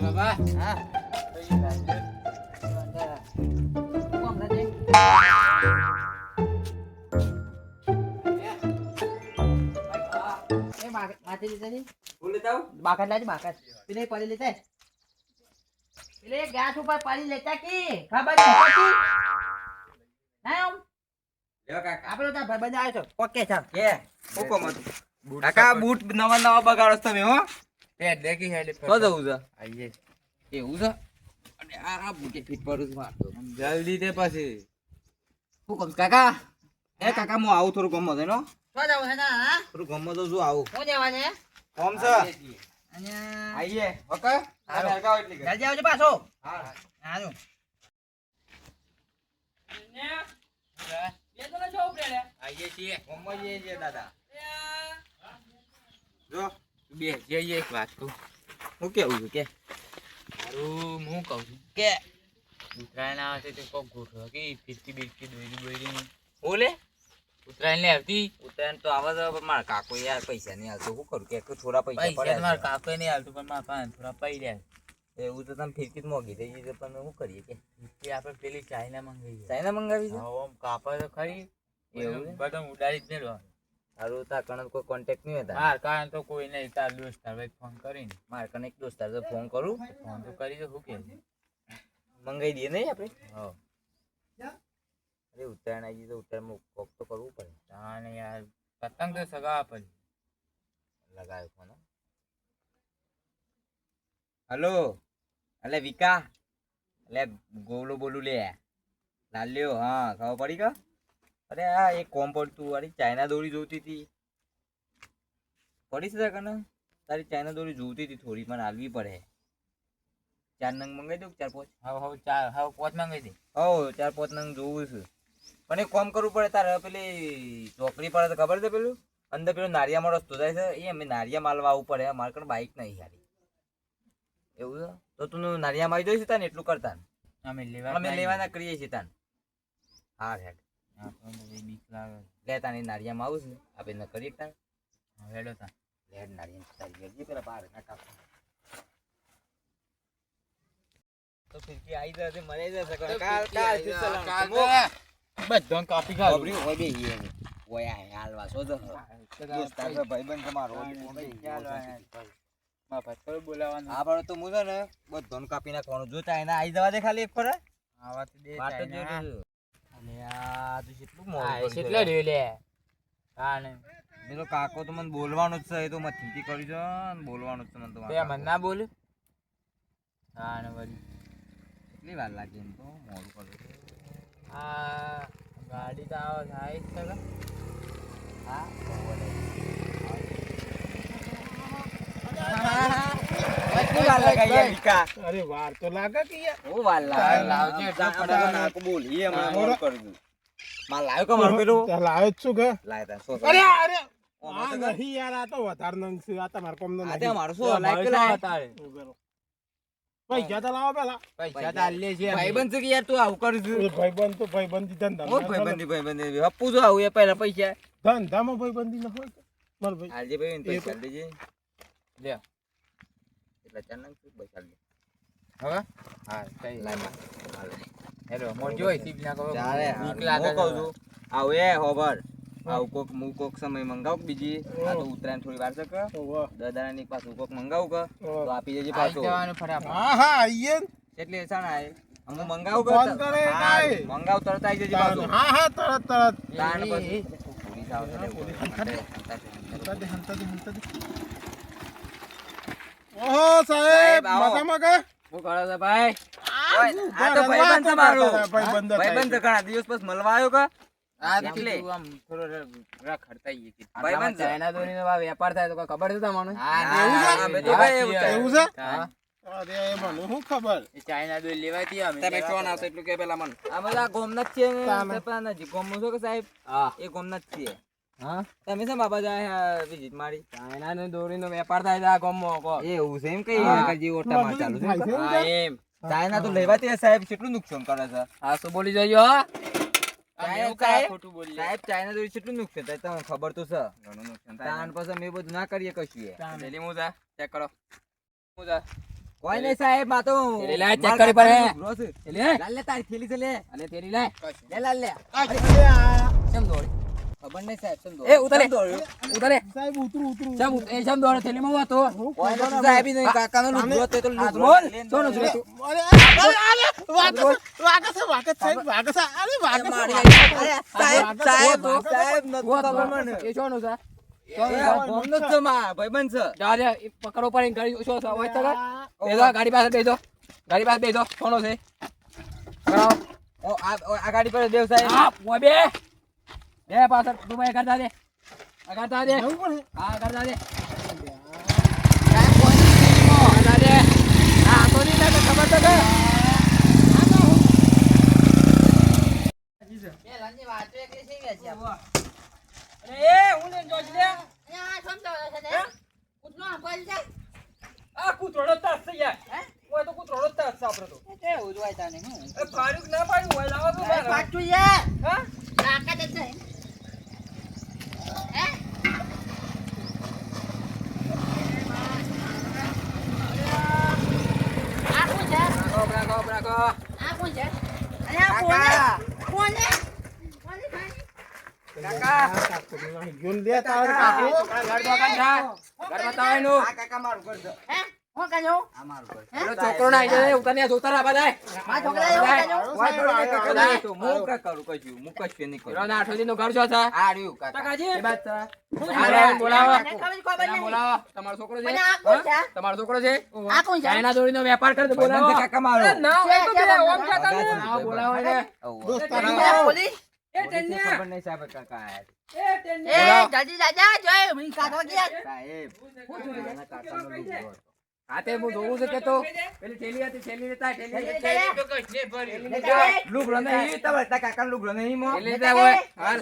હા બાબા હા બાકાત લાજ બાકાત પેલે પડી લેતા પેલે ગાસ ઉપર પડી લેતા કી ખબર નથી ના આમ લ્યો કાકા આપણે તો ભાઈબંધ આવ્યો છો ઓકે ચાલ કે હુકમ હતું કાકા બૂટ નવા નવા બગાડો છો તમે હો પેટ દેખી હેડે તો જવું છે આઈએ એવું છે અને આ બૂટે ફિટ પડું મારતો જલ્દી દે પછી હુકમ કાકા એ કાકા હું આવું થોડું ગમો છે નો શું જવું છે ના હા થોડું ગમો તો શું આવું શું જવા છે કોમ છે અને આઈએ ઓકે હાલો. હરગાવ એટલી જલ્દી આવજો પાછો હા હાલો આઈએ છીએ ગમો જઈએ છે દાદા જો બે જઈએ એક વાત કહું હું કેવું છું કે મારું હું કહું છું કે ઉત્તરાયણ આવે છે તો કોક ગોઠવો કે ફિરકી બિરકી દોરી બોરી બોલે ઉત્તરાયણ ને આવતી ઉત્તરાયણ તો આવે છે પણ મારા કાકો યાર પૈસા નહીં હાલતો શું કરું કે થોડા પૈસા પૈસા પડ્યા મારા કાકો નહીં આવતું પણ મારા પાસે થોડા પડી રહ્યા છે. એવું તો તમે ફિરકી જ મોંઘી થઈ ગઈ છે પણ શું કરીએ કે ફિરકી આપણે પેલી ચાઇના મંગાવી ચાઇના મંગાવી છે આમ કાપડ તો ખરી એવું છે? બટન ઉડાડી જ મેળવા સારું તા કણ કોઈ કોન્ટેક્ટ નહીં હતા માર કારણ તો કોઈ નહીં તાર દોસ્ત તાર ભાઈ ફોન કરીને મારે કને એક દોસ્તાર છે ફોન કરું ફોન તો કરી દો શું કે મંગાઈ દઈએ નહીં આપણે હા અરે ઉત્તરાયણ આવી ગઈ તો ઉત્તરાયણમાં કોક તો કરવું પડે તાને યાર પતંગ તો સગા પડી લગાવ્યો ફોન હલો એટલે વિકા એટલે ગોલું બોલું લે લાલ્યો હા ખબર પડી કે અરે આ એક કોમ પડતું અરે ચાઇના દોરી જોતી હતી પડી છે કને તારી ચાઇના દોરી જોતી હતી થોડી મને હાલવી પડે 4 નંગ મંગાઈ દઉં 4-5 હવે ચાર હવે પોચ માંગી દે હો 4-5 નંગ જોવું છે પણ એક કોમ કરવું પડે તારે પેલી ચોકડી પડે તો ખબર છે પેલું અંદર પેલું નારિયામાં રસ્તો જાય છે એ અમે નારિયા માલવા આવવું પડે મારે કણ બાઈક નહીં યારી એવું છે તો તું નારિયામાં આવી જઈશ તાને એટલું કરતા અમે અમે લેવાના કરીએ છીએ તાન હા હેડ આપણને બીક લાગે લે તાને નારિયામાં આવું છે આપણે ન કરીએ તાન હેડો તા લેડ નારિયા તારી ગઈ પેલા બહાર ના કાપ તો ફિરકી આવી જશે મરી જશે કાલ બધો કાપી ખાવ ખબરી હોય બે ઈ ઓય હાલવા સો દોસ્તાર છે ભાઈબંધ તમારો માં પથ્થર બોલાવાનું આ પણ તો હું છે ને બધોને કાપી નાખવાનું જોતા એને આવી જવા દે ખાલી એક ફરે આવા તો દે વાત જ જોઈ ચાઇના. અને આ તો કેટલું આ મોડું કેટલો રહ્યો લે કાને મેલો કાકો તો મને બોલવાનું જ છે એ તો મને ચીંતી કરી છે ને બોલવાનું જ છે મને તો તે મન ના બોલ કાને વળી કેટલી વાર લાગી એમ તો મોડું કર્યું આ ગાડી તો આવો થાય છે કે હા અરે વાર તો લાગે કે યાર ઓ વાર લાવજે, જા પડે તો નાક બોલી હમણાં મોડું કરી દઉં માર લાવ્યો કે માર પેલું તો લાવ્યો જ છું કે લાય તા સો અરે અરે ઓ, આ મસ્ત નહીં યાર આ તો વધારે નંગ છે આ તમારે કોમ આ તે મારું શું લાય કે પૈસા લાય તારે પૈસા તો લાવો પેલા પૈસા તો આલે છે ભાઈબંધ છે કે યાર તું આવું કરું છું એ ભાઈબંધ તો ભાઈબંધી ઓ ભાઈબંધી હપ્પુ જો આવું એ પહેલા પૈસા ધંધામાં ભાઈબંધી ન હોય માર ભાઈ આજે ભાઈ પૈસા દેજે લે એટલા ચાર નંગ શું પૈસા લે હવે હા કઈ લાય હેલો મોજો હોય સીપ ના કહો ચાલે બીક હું લાગે કહું છું આવું એ હોબર આવું કોક હું કોક સમય મંગાવું બીજી આ તો ઉતરાયણ થોડી વાર છે કે ઓહો. દાદાની પાછું કોક મંગાવું કે ઓહો. તો આપી દેજે આઈ પાછું જવાનું ફટાફટ હા હા આઈએ ને. એટલે સાણા આય હું મંગાવું કે ફોન કરે કાંઈ. મંગાવું તરત આવી જજે પાછું હા હા તરત તરત તાણ પછી પોલીસ આવશે ને પોલીસ હંતા હંતા દે હંતા દે ઓહો સાહેબ સાહેબ, આવો. મજામાં કે હું કરો છો ભાઈ આ ઓય, શું આ તો કરે? ભાઈબંધ છે મારો ભાઈબંધ થાય. ભાઈબંધ છે ઘણા દિવસ પછી મળવા આવ્યો કે આ એટલે. તું આમ થોડો રખડતા ઈ કે ભાઈબંધ છે. ચાઇના દોરીનો વેપાર થાય તો કોઈ ખબર છે તમને હા, એવું છે? અમે તો ભાઈ એવું છે. એવું છે? હા અરે મને શું ખબર એ ચાઇના દોરી લેવાતી અમે તમે કોણ આવશે એટલું કે પેલા મને આ બધા ગોમના જ છીએ ને તાને. તે પેલા નજીક ગોમનું છો કે સાહેબ હા એ ગોમના જ છીએ હા તમે શા બાબા જાય વિઝિટ મારી ચાઇના દોરીનો વેપાર થાય છે આ ગામમાં કો એ એવું છે એમ કઈ હા. નકર ઓટા માં ચાલુ છે થાય છે. હા એમ ચાઇના તો લેવાતી હશે, સાહેબ કેટલું નુકસાન કરે છે હા શું બોલી જજો હા સાહેબ, એવું કાંઈ સાહેબ. ખોટું બોલી સાહેબ ચાઇના દોરી કેટલું નુકસાન થાય તમને ખબર તો છે ઘણું નુકસાન તાન પછી અમે એ બધું ના કરીએ કશું એ તાન. પેલી મુજા ચેક કરો મુજા કોઈ નહીં સાહેબ માં તો થેલી લાય, ચેક કરી પડે. ઉભરો છે. થેલી લાય. લાલ લે તારી થેલી છે લે અને થેલી લાય. લે લાલ લે ચમ દોડી. ખબર નહીં સાહેબ ચમ એ ઉતારે. ઉતારે. સાહેબ ઉતરું ચમ દોડે થેલીમાં હું હતો. કોઈ નહીં સાહેબ ઈ નહીં કાકાનો લુગડો હતો તો હાથ લુગડો બોલ. લઈને સોનું દોડ્યો. છે તું. વાગત સાહેબ વાગત અરે વાગત સાહેબ સાહેબ સાહેબ નતો ઉભો ખબર હતો. મને એ સોનું છે. એ આ બોમ્બનો જ છે માં ભાઈબંધ છે જા જા, એ પકડો પડે ગાડી શું છે હોય તો કર. બેસો ગાડી પાસે બેસો. ગાડી પાસે બેસો. સોનું છે. પકડાવો. આ ગાડી પર દેવ સાહેબ હા, ઓય બે. બે પાછળ તું ભાઈ કરતા દે. આ કરતા દે. હા, કરતા દે. કરતા દે. હા, તો નહીં લાગે, ખબર તો કે. પેલાની વાતો એકલી થઈ ગઈ છે આપણે. એ હું લઈને જોઈ લે. આ સમજાવો છે ને કૂતરો આપવાલ છે આ કૂતરોડો તાસ છે યાર. ઓય તો કૂતરોડો તાસ છે આપણે તો. તે ઉજવાય તાને હું એ ફાડ્યું કે ના ફાડ્યું હોય લાવો તો મારે. પાછું યાર હા? તાકાત જ નહીં હે આ કોણ છે બ્રાકો, બ્રાકો. આ કોણ છે અને આ કોને કોને કોને ખાય કાકા. ગુણ દે તાર કાકો ઘર દોકાન જા. ઘર બતાવો એનું. આ કાકા મારું ઘર છે હે હું કાજો આ મારું ઘર પેલો છોકરો ના આવી જાય, ઉતાર ને જોતા રહો બધા. મા છોકરા એવું કાજો વાય થોડું કાકા બધા. તો હું કા કરું કશું હું કશું નહીં પેલો કરું ના 8 દિનનો ઘર છો છે. આ રહ્યું કાકા કાકાજી. એ બાદ છે. હું હાલો, બોલાવો. મને ખબર ખબર પેલા નહીં બોલાવો. તમારો છોકરો છે? અને આ કોણ છે? હા? તમારો છોકરો છે? આ કોણ છે ચાઇના દોરીનો વેપાર કરે તો બોલાવો. ભાઈબંધ છે કાકા મારો ના, એ તો બે ઓમ છે તમે. બોલાવો, બોલાવો એને. આ પોલીસ ખબર નહીં સાહેબ કાકા આયા છે. એ જલ્દી જાજા જોય હું કાઢવા ગયા સાહેબ નાના કાકાનો લુગડો હતો. હા, તે હું જોઉં છું કે તો પેલી થેલી હતી, થેલી લેતા, થેલી થેલી લેતા. લેતા. થેલી તો કઈ છે ભરી. લેતા. લુગડો નહીં તમારે તારા કાકાનો લુગડો નહીં મો થેલી લેતા હોય. હાલ.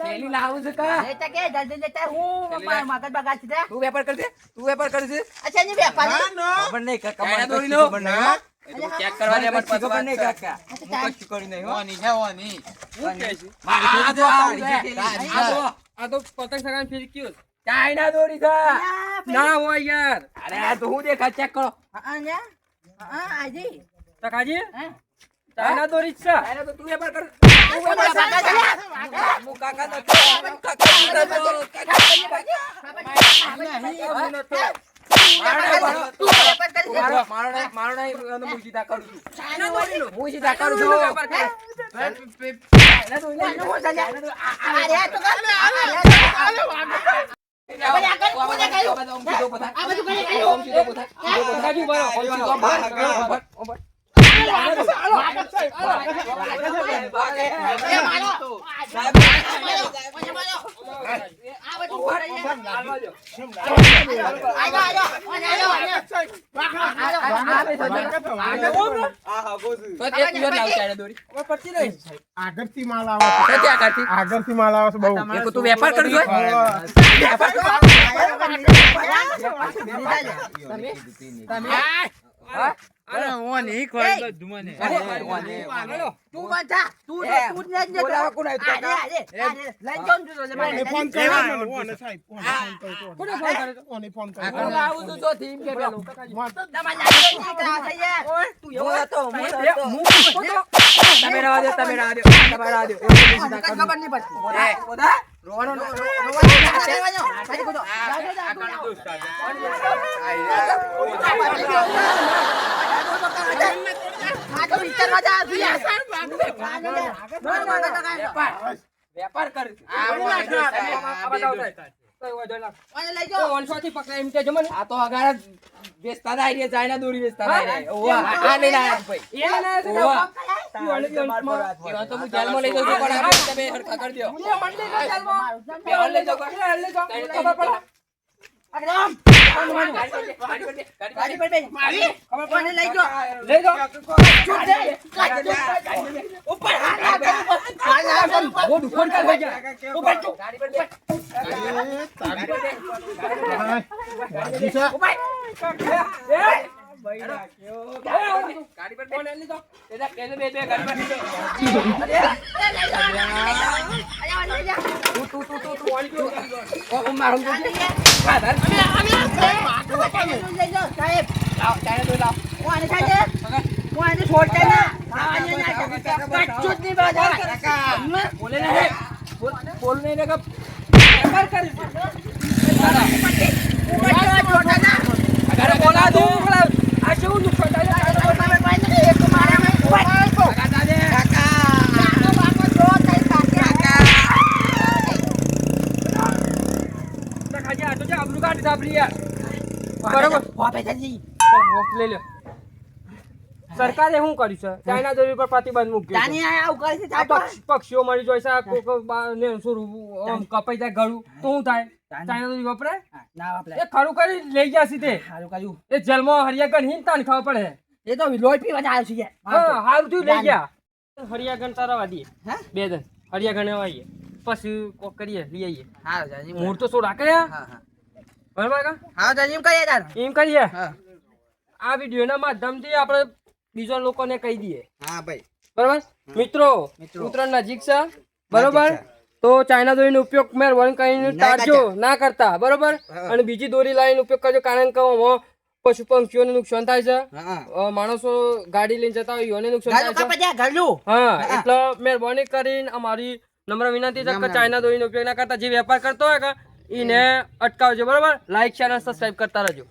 થેલી લાવું છું કા? લેતા કે જલ્દી લેતા હું મગજ બગાડ છે તું વેપાર કરજે. તું વેપાર કરજે. અચ્છા ની વેપાર ખબર નહીં કાકા ચાઇના મને દોરીનો? કશું ખબર નહીં હો. એ તો ચેક કરવા દે, મને મને કશું ખબર નહીં પતવા કાકા હું કશું કર્યું નહીં હો. આ જો, આવું છે. તારી આ જો. આ તો પતંગ સગાને ફિરક્યું. ચાઇના દોરી છે. ના હોય યાર. અરે આ તો હું દેખા, ચેક કરો. આજી કાકાજી, હે ચાઇના દોરી જ છે. ચાઇના તો તું વેપાર કર. હું કાકા નતો કાકા નતો મારો નહીં, હું સીધા કરું છું. હું સીધા કરું છું. આગળથી માલ આવે છે આગળથી માલ આવે છે બહુ તું વેપાર કરજો. ફોન કર્યો મને સાહેબ કોને ફોન કર્યો તમે રહેવા દો, તમે રહેવા દો, તમે રહેવા દો. ખબર નહીં પડતી રોવાનો વેપાર કર. આ તો અગાડ બેચતા હતા, આઈ રહ્યા, ચાઇના દોરી બેચતા હતા, આઈ રહ્યા. ઓવા, આ લઈને આયા ભાઈ. ઓવા. એવા તો હું જેલમાં લઈ જાઉં છું, પણ આ તમે હરખા કરી દો. બેહન લઈ જાઓ, ખબર પડે. ગાડી પર બેસ કોને લઈ ગયો લઈ જાઓ. ગોડ ફોન કર ભાઈ જા. ઉપર ચૂપ. ગાડી પર બેસ. વાગી છે ગાડી પર ફોન લઈ જાઓ. એના કેને બે ગાડી પર લઈ જાઓ. તું મારું સાહેબ લાવ ચાઇના દોરી લાવ હું આને ખાજે હું આને છોડતા ના ખાવાની ના કચ્ચું જ નહીં બાજા બોલે ને હે બોલ નહીં રે કે ખબર કરી અગર બોલા દો આ શું નુકસાન થાય એક મારા મેં ખાજે આ તો જે આબરૂ કાઢી આપણી યાર બરોબર લઈ લો સરકારે શું કર્યું છે ચાઇના દોરી પર પ્રતિબંધ મૂક્યો છે. આ પક્ષીઓ મળી જાય છે આ કોક ને શું આમ કપાઈ જાય ગળું તો શું થાય ચાઇના દોરી વપરાય ના વાપરે એ ખરું કરી લઈ ગયા છે તે સારું કર્યું એ જેલમાં હરિયાગન હિન તાન ખાવા પડે એ તો લોહી પીવા જ આવ્યો છે હા હારું થયું લઈ ગયા હરિયાગન તારા વાદીએ હે? બે દન હરિયાગન આવીએ પછી કોક કરીએ લઈ આવીએ હા જાજી મૂળ તો શું રાખે હા હા બરાબર કાકા? હા જાજી એમ કહીએ તાર એમ કરીએ હા આ વિડીયોના માધ્યમથી આપણે બીજા લોકોને કહી દઈએ હા ભાઈ બરાબર મિત્રો ઉત્તરાયણ નજીક છે બરોબર તો ચાઇના દોરીનો ઉપયોગ મહેરબાની કરીને ટાળજો ના કરતા બરોબર અને બીજી દોરી લાવીને ઉપયોગ કરજો કારણ કે આમાં પશુ પંક્ષીઓને નુકસાન થાય છે માણસો ગાડી લઈને જતા હોય એને નુકસાન થાય છે હા એટલે મહેરબાની કરીને અમારી નમ્ર વિનંતી છે કે ચાઇના દોરીનો ઉપયોગ ના કરતા જે વેપાર કરતો હોય કે એને અટકાવજો બરોબર લાઈક શેર અને સબસ્ક્રાઇબ કરતા રહેજો